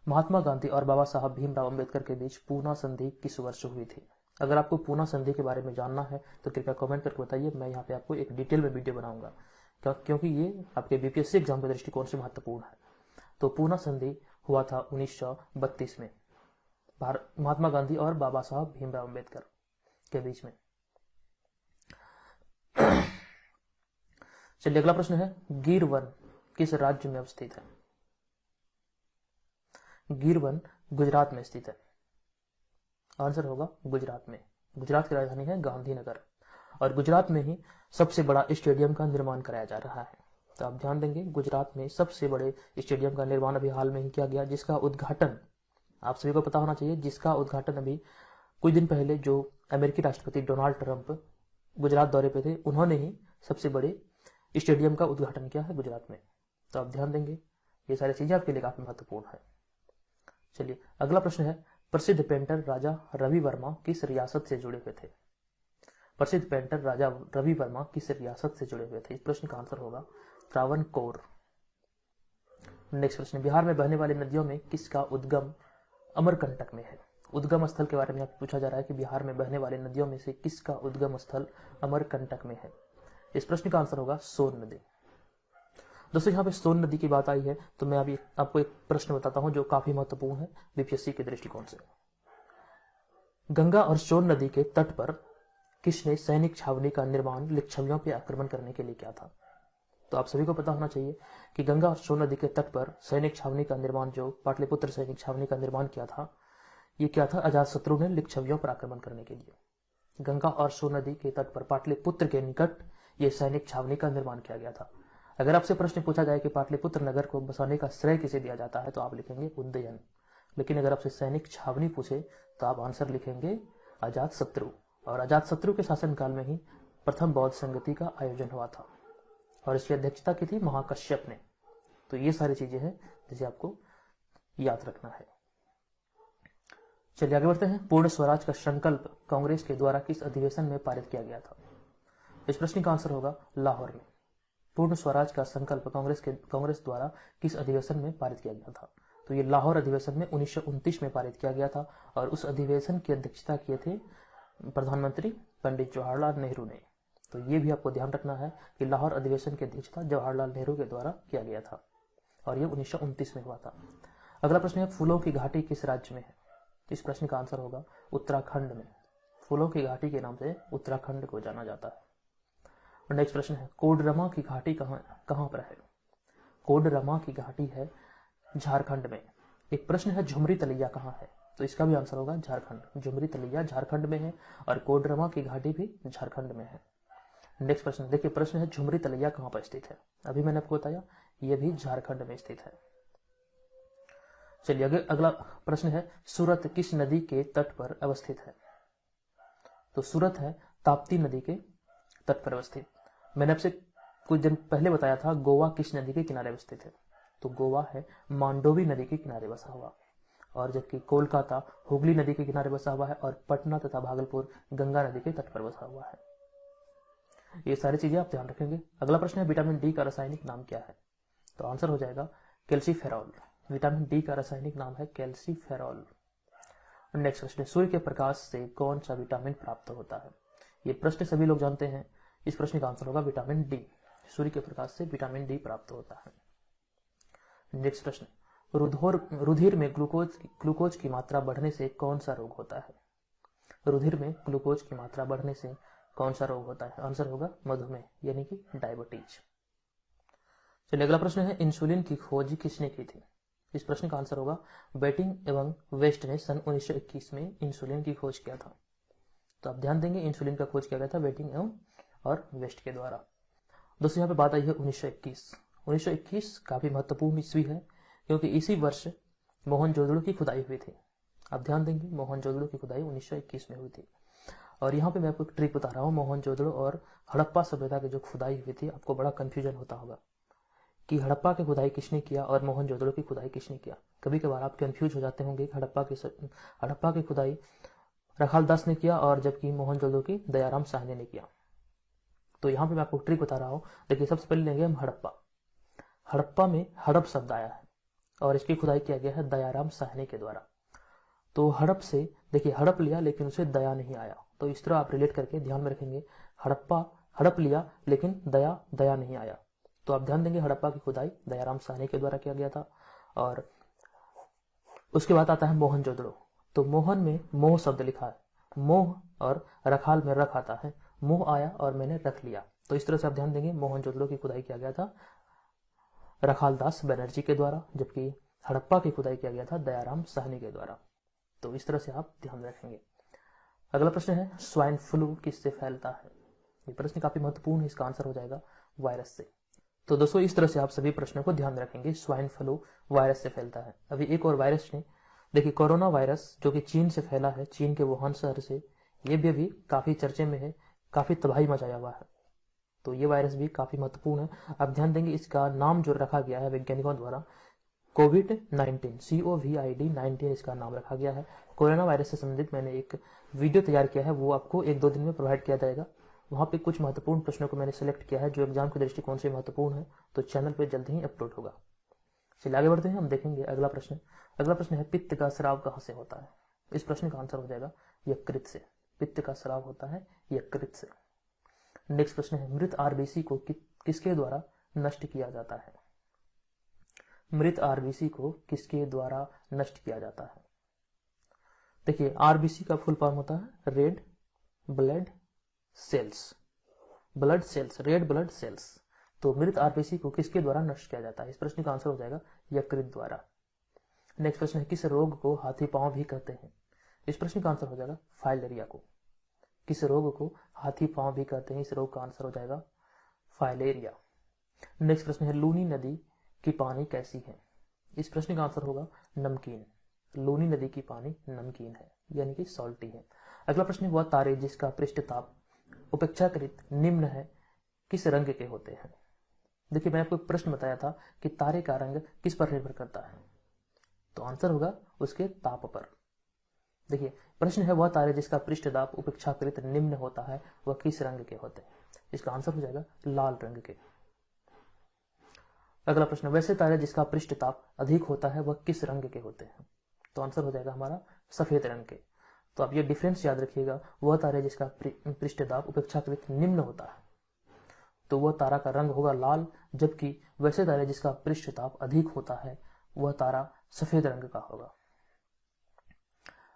महात्मा गांधी और बाबा साहब भीमराव अंबेडकर के बीच पूना संधि किस वर्ष हुई थी? अगर आपको पूना संधि के बारे में जानना है तो कृपया कमेंट करके बताइए, मैं यहाँ पे आपको एक डिटेल में वीडियो बनाऊंगा, क्योंकि ये आपके बीपीएससी एग्जाम के दृष्टिकोण से महत्वपूर्ण है। तो पूना संधि हुआ था 1932 में महात्मा गांधी और बाबा साहब भीमराव अंबेडकर के बीच में। चलिए अगला प्रश्न है, गिर वन किस राज्य में अवस्थित है? गिर वन गुजरात में स्थित है। आंसर होगा गुजरात में। गुजरात की राजधानी है गांधीनगर और गुजरात में ही सबसे बड़ा स्टेडियम का निर्माण कराया जा रहा है। तो आप ध्यान देंगे, गुजरात में सबसे बड़े स्टेडियम का निर्माण अभी हाल में ही किया गया, जिसका उद्घाटन आप सभी को पता होना चाहिए, जिसका उद्घाटन अभी कुछ दिन पहले जो अमेरिकी राष्ट्रपति डोनाल्ड ट्रंप गुजरात दौरे पे थे, उन्होंने ही सबसे बड़े स्टेडियम का उद्घाटन किया है गुजरात में। तो आप ध्यान देंगे, ये सारी चीजें आपके लिए काफी महत्वपूर्ण है। चलिए अगला प्रश्न है, प्रसिद्ध पेंटर राजा रवि वर्मा किस रियासत से जुड़े हुए थे? प्रसिद्ध पेंटर राजा रवि वर्मा किस रियासत से जुड़े हुए थे? इस प्रश्न का आंसर होगा त्रावणकोर। नेक्स्ट प्रश्न, बिहार में बहने वाली नदियों में किसका उद्गम अमरकंटक में है? उद्गम स्थल के बारे में आपसे पूछा जा रहा है कि बिहार में बहने वाली नदियों में से किसका उद्गम स्थल अमरकंटक में है? इस प्रश्न का आंसर होगा सोन नदी। दोस्तों यहाँ पे सोन नदी की बात आई है तो मैं अभी आपको एक प्रश्न बताता हूं जो काफी महत्वपूर्ण है बीपीएससी के दृष्टिकोण से। गंगा और सोन नदी के तट पर किसने सैनिक छावनी का निर्माण लिच्छवियों पर आक्रमण करने के लिए किया था? तो आप सभी को पता होना चाहिए कि गंगा और सोन नदी के तट पर सैनिक छावनी का निर्माण, जो पाटलिपुत्र सैनिक छावनी का निर्माण किया था, ये क्या था? अजातशत्रु ने लिच्छवियों पर आक्रमण करने के लिए गंगा और सोन नदी के तट पर पाटलिपुत्र के निकट ये सैनिक छावनी का निर्माण किया गया था। अगर आपसे प्रश्न पूछा जाए कि पाटलिपुत्र नगर को बसाने का श्रेय किसे दिया जाता है तो आप लिखेंगे उदयन। लेकिन अगर आपसे सैनिक छावनी पूछे तो आप आंसर लिखेंगे अजातशत्रु। और अजातशत्रु के शासनकाल में ही प्रथम बौद्ध संगति का आयोजन हुआ था और इसकी अध्यक्षता की थी महाकश्यप ने। तो ये सारी चीजें हैं जिसे आपको याद रखना है। चलिए आगे बढ़ते हैं। पूर्ण स्वराज का संकल्प कांग्रेस के द्वारा किस अधिवेशन में पारित किया गया था? इस प्रश्न का आंसर होगा लाहौर में। पूर्ण स्वराज का संकल्प कांग्रेस द्वारा किस अधिवेशन में पारित किया गया था? तो ये लाहौर अधिवेशन में 1929 में पारित किया गया था और उस अधिवेशन की अध्यक्षता किए थे प्रधानमंत्री पंडित जवाहरलाल नेहरू ने। तो ये भी आपको ध्यान रखना है कि लाहौर अधिवेशन की अध्यक्षता जवाहरलाल नेहरू के द्वारा किया गया था और ये 1929 में हुआ था। अगला प्रश्न है, फूलों की घाटी किस राज्य में है? इस प्रश्न का आंसर होगा उत्तराखंड में। फूलों की घाटी के नाम से उत्तराखंड को जाना जाता है। और नेक्स्ट प्रश्न है, कोडरमा की घाटी कहां पर है? कोडरमा की घाटी है झारखंड में। एक प्रश्न है, झुमरी तलैया कहां है? तो इसका भी आंसर होगा झारखंड। झुमरी तलैया झारखंड में है और कोडरमा की घाटी भी झारखंड में है। नेक्स्ट प्रश्न देखिए, प्रश्न है, झुमरी तलैया कहां पर स्थित है? अभी मैंने आपको बताया यह भी झारखंड में स्थित है। चलिए अगला प्रश्न है, सूरत किस नदी के तट पर अवस्थित है? तो सूरत है ताप्ती नदी के तट पर अवस्थित। मैंने आपसे कुछ दिन पहले बताया था गोवा किस नदी के किनारे अवस्थित है? तो गोवा है मांडोवी नदी के किनारे बसा हुआ, और जबकि कोलकाता हुगली नदी के किनारे बसा हुआ है और पटना तथा भागलपुर गंगा नदी के तट पर बसा हुआ है। ये सारी चीजें आप ध्यान रखेंगे। अगला प्रश्न है, विटामिन डी का रासायनिक नाम क्या है? तो आंसर हो जाएगा कैल्सीफेरॉल। विटामिन डी का रासायनिक नाम है कैल्सीफेरॉल। नेक्स्ट प्रश्न, सूर्य के प्रकाश से कौन सा विटामिन प्राप्त होता है? ये प्रश्न सभी लोग जानते हैं। इस प्रश्न का आंसर होगा विटामिन डी। सूर्य के प्रकाश से विटामिन डी प्राप्त होता है। नेक्स्ट प्रश्न, रुधिर में ग्लूकोज की मात्रा बढ़ने से कौन सा रोग होता है? रुधिर में ग्लूकोज की मात्रा बढ़ने से कौन सा रोग होता है? आंसर होगा मधुमेह यानी कि डायबिटीज। चलिए अगला प्रश्न है, इंसुलिन की खोज किसने की थी? इस प्रश्न का आंसर होगा बेटिंग एवं वेस्ट ने सन 1921 में इंसुलिन की खोज किया था। तो आप ध्यान देंगे, इंसुलिन का खोज किया गया था बेटिंग एवं और वेस्ट के द्वारा। दोस्तों यहाँ पे बात आई है 1921। 1921 काफी महत्वपूर्ण ईस्वी है क्योंकि इसी वर्ष मोहनजोदड़ो की खुदाई हुई थी। आप ध्यान देंगे, मोहनजोदड़ो की खुदाई 1921 में हुई थी। और यहाँ पे मैं आपको एक ट्रिक बता रहा हूँ, मोहनजोदड़ो और हड़प्पा सभ्यता की जो खुदाई हुई थी, आपको बड़ा कंफ्यूजन होता होगा कि हड़प्पा की खुदाई किसने किया और मोहनजोदड़ो की खुदाई किसने किया। कभी कभार आप कंफ्यूज हो जाते होंगे, हड़प्पा की खुदाई रखाल दास ने किया और जबकि मोहनजोदड़ो की दयाराम साहनी ने किया। तो यहाँ पे मैं आपको ट्रिक बता रहा हूँ। देखिए, सबसे पहले लेंगे हम हड़प्पा। हड़प्पा में हड़प शब्द आया है और इसकी खुदाई किया गया है दयाराम साहनी के द्वारा। तो हड़प से देखिए, हड़प लिया लेकिन उसे दया नहीं आया। तो इस तरह आप रिलेट करके ध्यान में रखेंगे, हड़प लिया लेकिन दया नहीं आया। तो आप ध्यान देंगे, हड़प्पा की खुदाई दयाराम साहनी के द्वारा किया गया था। और उसके बाद आता है मोहनजोदड़ो। तो मोहन में मोह शब्द लिखा है, मोह और रखाल में रख आता है। मोह आया और मैंने रख लिया, तो इस तरह से आप ध्यान देंगे मोहनजोदड़ो की खुदाई किया गया था रखालदास बनर्जी के द्वारा, जबकि हड़प्पा की खुदाई किया गया था दयाराम साहनी के द्वारा। तो इस तरह से आप ध्यान रखेंगे। अगला प्रश्न है स्वाइन फ्लू किससे फैलता है? ये प्रश्न काफी महत्वपूर्ण है, इसका आंसर हो जाएगा वायरस से। तो दोस्तों इस तरह से आप सभी प्रश्नों को ध्यान रखेंगे। स्वाइन फ्लू वायरस से फैलता है। अभी एक और वायरस ने, देखिए कोरोना वायरस जो कि चीन से फैला है, चीन के वुहान शहर से, ये भी अभी काफी चर्चे में है, काफी तबाही मचाया हुआ है। तो ये वायरस भी काफी महत्वपूर्ण है। आप ध्यान देंगे इसका नाम जो रखा गया है वैज्ञानिकों द्वारा कोविड-19, COVID-19 इसका नाम रखा गया है। कोरोना वायरस से संबंधित मैंने एक वीडियो तैयार किया है, वो आपको 1-2 दिन में प्रोवाइड किया जाएगा। वहां पे कुछ महत्वपूर्ण प्रश्नों को मैंने सिलेक्ट किया है जो एग्जाम के दृष्टिकोण से महत्वपूर्ण है, तो चैनल पे जल्द ही अपलोड होगा। चलिए आगे बढ़ते हैं, हम देखेंगे अगला प्रश्न। अगला प्रश्न है पित्त का स्राव कहाँ से होता है? इस प्रश्न का आंसर हो जाएगा यकृत से। पित्त का स्राव होता है यकृत से। नेक्स्ट प्रश्न है मृत आरबीसी को किसके द्वारा नष्ट किया जाता है? मृत आरबीसी को किसके द्वारा नष्ट किया जाता है? देखिए आरबीसी का फुल फॉर्म होता है red blood cells, blood cells, red blood cells. तो मृत आरबीसी को किसके द्वारा नष्ट किया जाता है? इस प्रश्न का आंसर हो जाएगा यकृत द्वारा। नेक्स्ट प्रश्न है किस रोग को हाथी पांव भी कहते हैं? इस प्रश्न का आंसर हो जाएगा फाइलेरिया को। किस रोग को हाथी पांव भी कहते हैं? इस रोग का आंसर हो जाएगा फाइलेरिया। नेक्स्ट प्रश्न है लूनी नदी की पानी कैसी है? इस प्रश्न का आंसर होगा नमकीन। लूनी नदी की पानी नमकीन है, यानी कि सॉल्टी है। अगला प्रश्न है वह तारे जिसका पृष्ठ ताप उपेक्षाकृत निम्न है किस रंग के होते हैं? देखिए मैं आपको एक प्रश्न बताया था कि तारे का रंग किस पर निर्भर करता है, तो आंसर होगा उसके ताप पर। देखिए प्रश्न है वह तारे जिसका पृष्ठ ताप उपेक्षाकृत निम्न होता है वह किस रंग के होते हैं? इसका आंसर हो जाएगा लाल रंग के। अगला प्रश्न वैसे तारे जिसका पृष्ठ ताप अधिक होता है वह किस रंग के होते हैं? तो आंसर हो जाएगा हमारा सफेद रंग के। तो आप ये डिफरेंस याद रखिएगा, वह तारे जिसका पृष्ठ ताप उपेक्षाकृत निम्न होता है तो वह तारा का रंग होगा लाल, जबकि वैसे तारे जिसका पृष्ठ ताप अधिक होता है वह तारा सफेद रंग का होगा।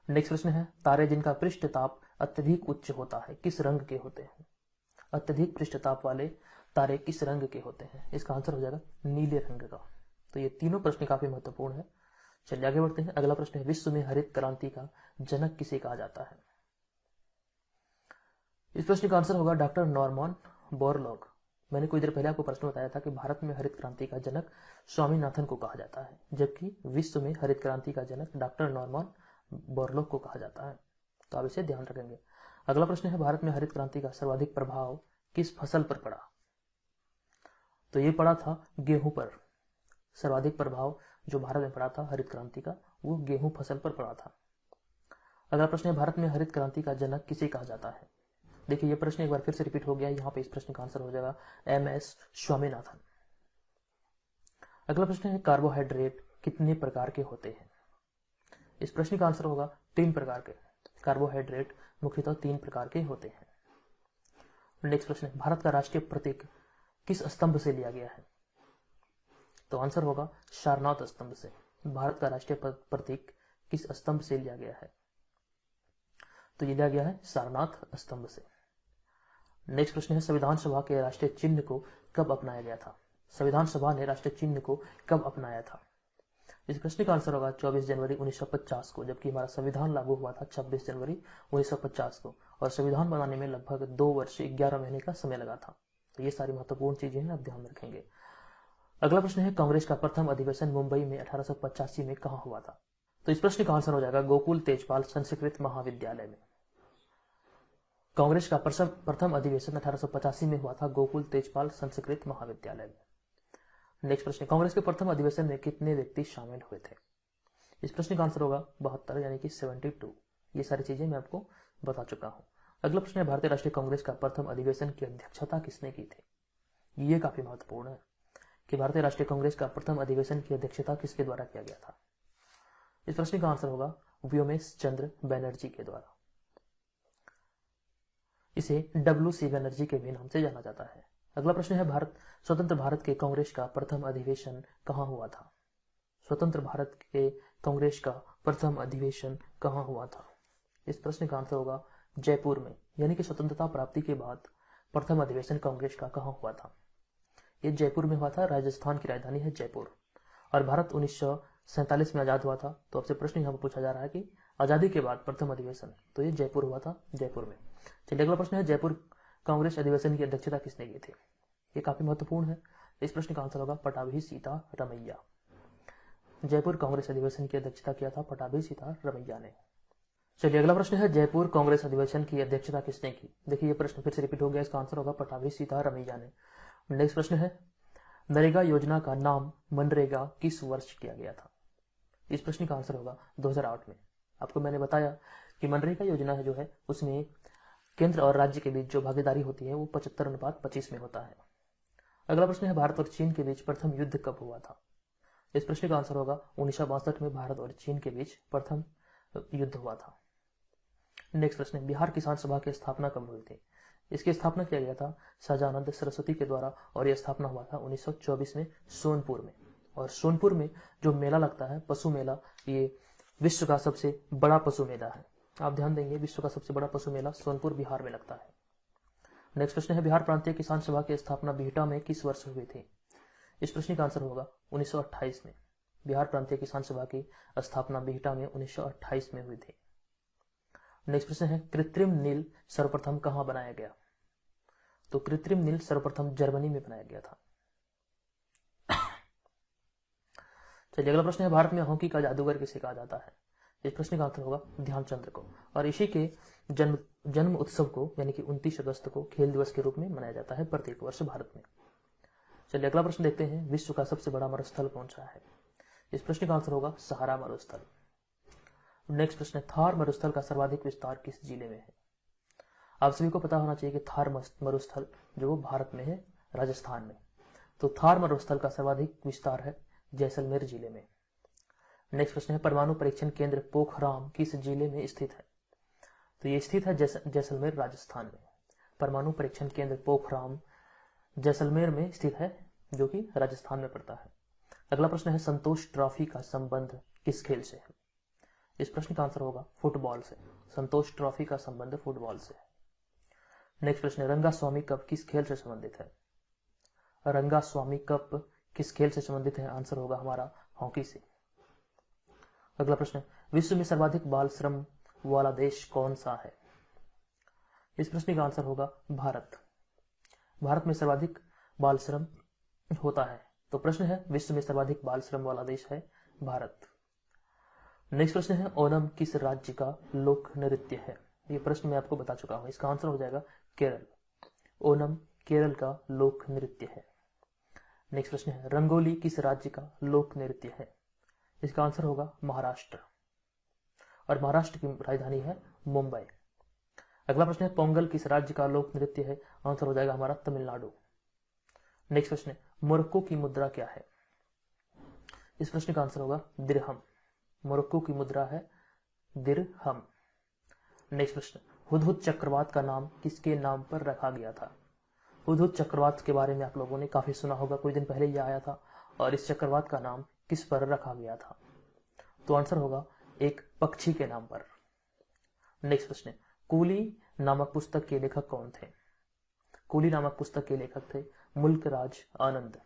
नेक्स्ट प्रश्न है तारे जिनका पृष्ठ ताप अत्यधिक उच्च होता है किस रंग के होते हैं? अत्यधिक पृष्ठ ताप वाले तारे किस रंग के होते हैं? इसका आंसर हो जाएगा नीले रंग का। तो ये तीनों प्रश्न काफी महत्वपूर्ण है। चलिए आगे बढ़ते हैं। अगला प्रश्न है विश्व में हरित क्रांति का जनक किसे कहा जाता है? इस प्रश्न का आंसर होगा डॉक्टर नॉर्मन बोरलॉग। मैंने कुछ देर पहले आपको प्रश्न बताया था कि भारत में हरित क्रांति का जनक स्वामीनाथन को कहा जाता है, जबकि विश्व में हरित क्रांति का जनक डॉक्टर नॉर्मन बोरलॉग को कहा जाता है। तो आप इसे ध्यान रखेंगे। अगला प्रश्न है भारत में हरित क्रांति का सर्वाधिक प्रभाव किस फसल पर पड़ा? तो ये पड़ा था गेहूं पर। सर्वाधिक प्रभाव जो भारत में पड़ा था हरित क्रांति का वो गेहूं फसल पर पड़ा था। अगला प्रश्न है भारत में हरित क्रांति का जनक किसे कहा जाता है? देखिए ये प्रश्न एक बार फिर से रिपीट हो गया, यहाँ पे इस प्रश्न का आंसर हो जाएगा MS स्वामीनाथन। अगला प्रश्न है कार्बोहाइड्रेट कितने प्रकार के होते हैं? इस प्रश्न का आंसर होगा 3 प्रकार के। कार्बोहाइड्रेट मुख्यतः 3 प्रकार के होते हैं। नेक्स्ट प्रश्न है भारत का राष्ट्रीय प्रतीक किस स्तंभ से लिया गया है? तो आंसर होगा सारनाथ स्तंभ से। भारत का राष्ट्रीय प्रतीक किस स्तंभ से लिया गया है? तो ये लिया गया है सारनाथ स्तंभ से। नेक्स्ट प्रश्न है संविधान सभा के राष्ट्रीय चिन्ह को कब अपनाया गया था? संविधान सभा ने राष्ट्रीय चिन्ह को कब अपनाया था? इस प्रश्न का आंसर होगा 24 जनवरी 1950 को, जबकि हमारा संविधान लागू हुआ था 26 जनवरी 1950 को, और संविधान बनाने में लगभग 2 वर्ष 11 महीने का समय लगा था। तो ये सारी महत्वपूर्ण चीजें हैं, आप ध्यान रखेंगे। अगला प्रश्न है कांग्रेस का प्रथम अधिवेशन मुंबई में 1885 में कहां हुआ था? तो इस प्रश्न का आंसर हो जाएगा गोकुल तेजपाल संस्कृत महाविद्यालय में। कांग्रेस का प्रथम अधिवेशन 1885 में हुआ था गोकुल तेजपाल संस्कृत महाविद्यालय में। नेक्स्ट प्रश्न कांग्रेस के प्रथम अधिवेशन में कितने व्यक्ति शामिल हुए थे? इस प्रश्न का आंसर होगा 72 यानी कि 72। ये सारी चीजें मैं आपको बता चुका हूं। अगला प्रश्न है भारतीय राष्ट्रीय कांग्रेस का प्रथम अधिवेशन की अध्यक्षता किसने की थी? ये काफी महत्वपूर्ण है कि भारतीय राष्ट्रीय कांग्रेस का प्रथम अधिवेशन की अध्यक्षता किसके द्वारा किया गया था? इस प्रश्न का आंसर होगा व्योमेश चंद्र बनर्जी के द्वारा। इसे WC बनर्जी के भी नाम से जाना जाता है। अगला प्रश्न है स्वतंत्र भारत के कांग्रेस का प्रथम अधिवेशन कहां हुआ था? स्वतंत्र भारत के कांग्रेस का प्रथम अधिवेशन कहां हुआ था? इस प्रश्न का आंसर होगा जयपुर में, यानी कि स्वतंत्रता प्राप्ति के बाद प्रथम अधिवेशन कांग्रेस का कहाँ हुआ था? ये जयपुर में हुआ था। राजस्थान की राजधानी है जयपुर। और भारत 1947 में आजाद हुआ था। तो आपसे प्रश्न यहाँ पर पूछा जा रहा है कि आजादी के बाद प्रथम अधिवेशन, तो ये जयपुर हुआ था, जयपुर में। चलिए अगला प्रश्न है, जयपुर कांग्रेस अधिवेशन की अध्यक्षता किसने की थी? ये काफी महत्वपूर्ण है। इस प्रश्न का आंसर होगा पटाभी सीतारमैया। जयपुर कांग्रेस अधिवेशन की अध्यक्षता किया था पटाभी सीतारमैया ने। चलिए अगला प्रश्न है, जयपुर कांग्रेस अधिवेशन की अध्यक्षता किसने की? देखिए ये प्रश्न फिर से रिपीट हो गया, इसका आंसर होगा पटाभी सीतारमैया ने। नेक्स्ट प्रश्न है, नरेगा योजना का नाम मनरेगा किस वर्ष किया गया था? इस प्रश्न का आंसर होगा 2008 में। आपको मैंने बताया कि मनरेगा योजना है जो है उसमें केंद्र और राज्य के बीच जो भागीदारी होती है वो 75:25 में होता है। अगला प्रश्न है, भारत और चीन के बीच प्रथम युद्ध कब हुआ था? इस प्रश्न का आंसर होगा 1962 में भारत और चीन के बीच प्रथम युद्ध हुआ था। नेक्स्ट प्रश्न है, बिहार किसान सभा की स्थापना कब हुई थी? इसकी स्थापना किया गया था सहजानंद सरस्वती के द्वारा और यह स्थापना हुआ था 1924 में सोनपुर में। और सोनपुर में जो मेला लगता है पशु मेला, ये विश्व का सबसे बड़ा पशु मेला है। आप ध्यान देंगे, विश्व का सबसे बड़ा पशु मेला सोनपुर बिहार में लगता है। नेक्स्ट प्रश्न है, बिहार प्रांतीय किसान सभा की स्थापना बिहटा में किस वर्ष हुई थी? इस प्रश्न का आंसर होगा 1928 में। बिहार प्रांतीय किसान सभा की स्थापना बिहटा में 1928 में हुई थी। नेक्स्ट प्रश्न है, कृत्रिम नील सर्वप्रथम कहां बनाया गया? तो कृत्रिम नील सर्वप्रथम जर्मनी में बनाया गया था। चलिए अगला प्रश्न है, भारत में हॉकी का जादूगर किसे कहा जाता है? इस प्रश्न का आंसर होगा ध्यानचंद को। और इसी के जन्म उत्सव को यानी कि 29 अगस्त को खेल दिवस के रूप में मनाया जाता है प्रत्येक वर्ष भारत में। चलिए अगला प्रश्न देखते हैं, विश्व का सबसे बड़ा मरुस्थल कौन सा है? इस प्रश्न का आंसर होगा सहारा मरुस्थल। नेक्स्ट प्रश्न है, थार मरुस्थल का सर्वाधिक विस्तार किस जिले में है? आप सभी को पता होना चाहिए कि थार मरुस्थल जो भारत में है, राजस्थान में। तो थार मरुस्थल का सर्वाधिक विस्तार है जैसलमेर जिले में। नेक्स्ट प्रश्न है, परमाणु परीक्षण केंद्र पोखराम किस जिले में स्थित है? तो ये स्थित है जैसलमेर राजस्थान में। परमाणु परीक्षण केंद्र पोखराम जैसलमेर में स्थित है, जो कि राजस्थान में पड़ता है। अगला प्रश्न है, संतोष ट्रॉफी का संबंध किस खेल से है? इस प्रश्न का आंसर होगा फुटबॉल से। संतोष ट्रॉफी का संबंध फुटबॉल से है। नेक्स्ट प्रश्न है, रंगास्वामी कप किस खेल से संबंधित है? रंगास्वामी कप किस खेल से संबंधित है? आंसर होगा हमारा हॉकी से। अगला प्रश्न है, विश्व में सर्वाधिक बाल श्रम वाला देश कौन सा है? इस प्रश्न का आंसर होगा भारत। भारत में सर्वाधिक बाल श्रम होता है। तो प्रश्न है, विश्व में सर्वाधिक बाल श्रम वाला देश है भारत। नेक्स्ट प्रश्न है, ओनम किस राज्य का लोक नृत्य है? ये प्रश्न मैं आपको बता चुका हूं, इसका आंसर हो जाएगा केरल। ओनम केरल का लोक नृत्य है। नेक्स्ट प्रश्न है, रंगोली किस राज्य का लोक नृत्य है? इसका आंसर होगा महाराष्ट्र। और महाराष्ट्र की राजधानी है मुंबई। अगला प्रश्न है, पोंगल किस राज्य का लोक नृत्य है? आंसर हो जाएगा हमारा तमिलनाडु। नेक्स्ट प्रश्न है, मोरक्को की मुद्रा क्या है? इस प्रश्न का आंसर होगा दिरहम। मोरक्को की मुद्रा है दिरहम। नेक्स्ट प्रश्न, हुदहुद चक्रवात का नाम किसके नाम पर रखा गया था? हुदहुद चक्रवात के बारे में आप लोगों ने काफी सुना होगा, कुछ दिन पहले यह आया था। और इस चक्रवात का नाम किस पर रखा गया था? तो आंसर होगा एक पक्षी के नाम पर। नेक्स्ट प्रश्न, कूली नामक पुस्तक के लेखक कौन थे? कूली नामक पुस्तक के लेखक थे मुल्कराज आनंद।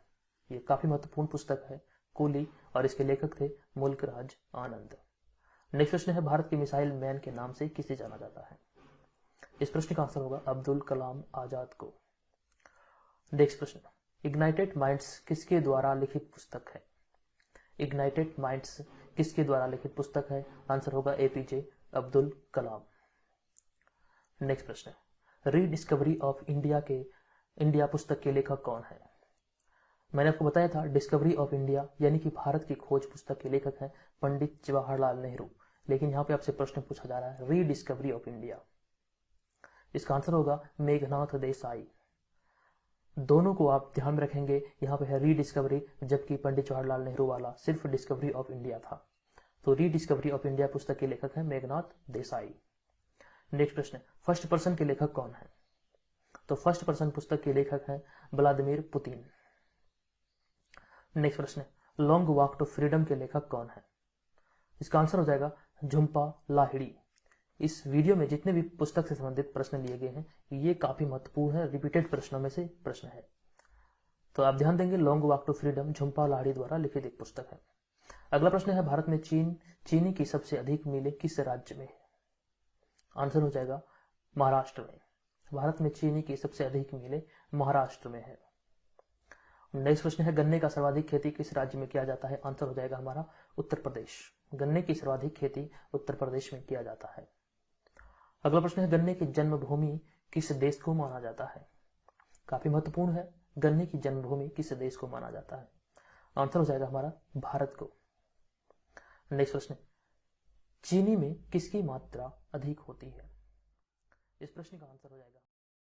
ये काफी महत्वपूर्ण पुस्तक है कूली, और इसके लेखक थे मुल्कराज आनंद। नेक्स्ट प्रश्न है, भारत के मिसाइल मैन के नाम से किसे जाना जाता है? इस प्रश्न का आंसर होगा अब्दुल कलाम आजाद को। नेक्स्ट प्रश्न, इग्नाइटेड माइंड्स किसके द्वारा लिखित पुस्तक है? इग्नाइटेड माइंड्स किसके द्वारा लिखित पुस्तक है? आंसर होगा एपीजे अब्दुल कलाम। नेक्स्ट प्रश्न, रीडिस्कवरी ऑफ इंडिया पुस्तक के लेखक कौन है? मैंने आपको बताया था डिस्कवरी ऑफ इंडिया यानी कि भारत की खोज पुस्तक के लेखक हैं पंडित जवाहरलाल नेहरू। लेकिन यहां पे आपसे प्रश्न पूछा जा रहा है रीडिस्कवरी ऑफ इंडिया, इसका आंसर होगा मेघनाथ देसाई। दोनों को आप ध्यान में रखेंगे, यहाँ पे है रीडिस्कवरी, जबकि पंडित जवाहरलाल नेहरू वाला सिर्फ डिस्कवरी ऑफ इंडिया था। तो रीडिस्कवरी ऑफ इंडिया पुस्तक के लेखक हैं मेघनाथ देसाई। नेक्स्ट प्रश्न, फर्स्ट पर्सन के लेखक कौन है? तो फर्स्ट पर्सन पुस्तक के लेखक हैं व्लादिमीर पुतिन। नेक्स्ट प्रश्न, लॉन्ग वॉक टू फ्रीडम के लेखक कौन है? इसका आंसर हो जाएगा झुम्पा लाहिड़ी। इस वीडियो में जितने भी पुस्तक से संबंधित प्रश्न लिए गए हैं ये काफी महत्वपूर्ण है, रिपीटेड प्रश्नों में से प्रश्न है। तो आप ध्यान देंगे, long walk to freedom Jhumpa Lahiri द्वारा लिखित एक पुस्तक है। अगला प्रश्न है, भारत में चीनी की सबसे अधिक मिलें किस राज्य में है? आंसर हो जाएगा महाराष्ट्र में। भारत में चीनी की सबसे अधिक मिलें महाराष्ट्र में है। नेक्स्ट प्रश्न है, गन्ने का सर्वाधिक खेती किस राज्य में किया जाता है? आंसर हो जाएगा हमारा उत्तर प्रदेश। गन्ने की सर्वाधिक खेती उत्तर प्रदेश में किया जाता है। अगला प्रश्न है, गन्ने की जन्मभूमि किस देश को माना जाता है? काफी महत्वपूर्ण है, गन्ने की जन्मभूमि किस देश को माना जाता है? आंसर हो जाएगा हमारा भारत को। नेक्स्ट प्रश्न, चीनी में किसकी मात्रा अधिक होती है? इस प्रश्न का आंसर हो जाएगा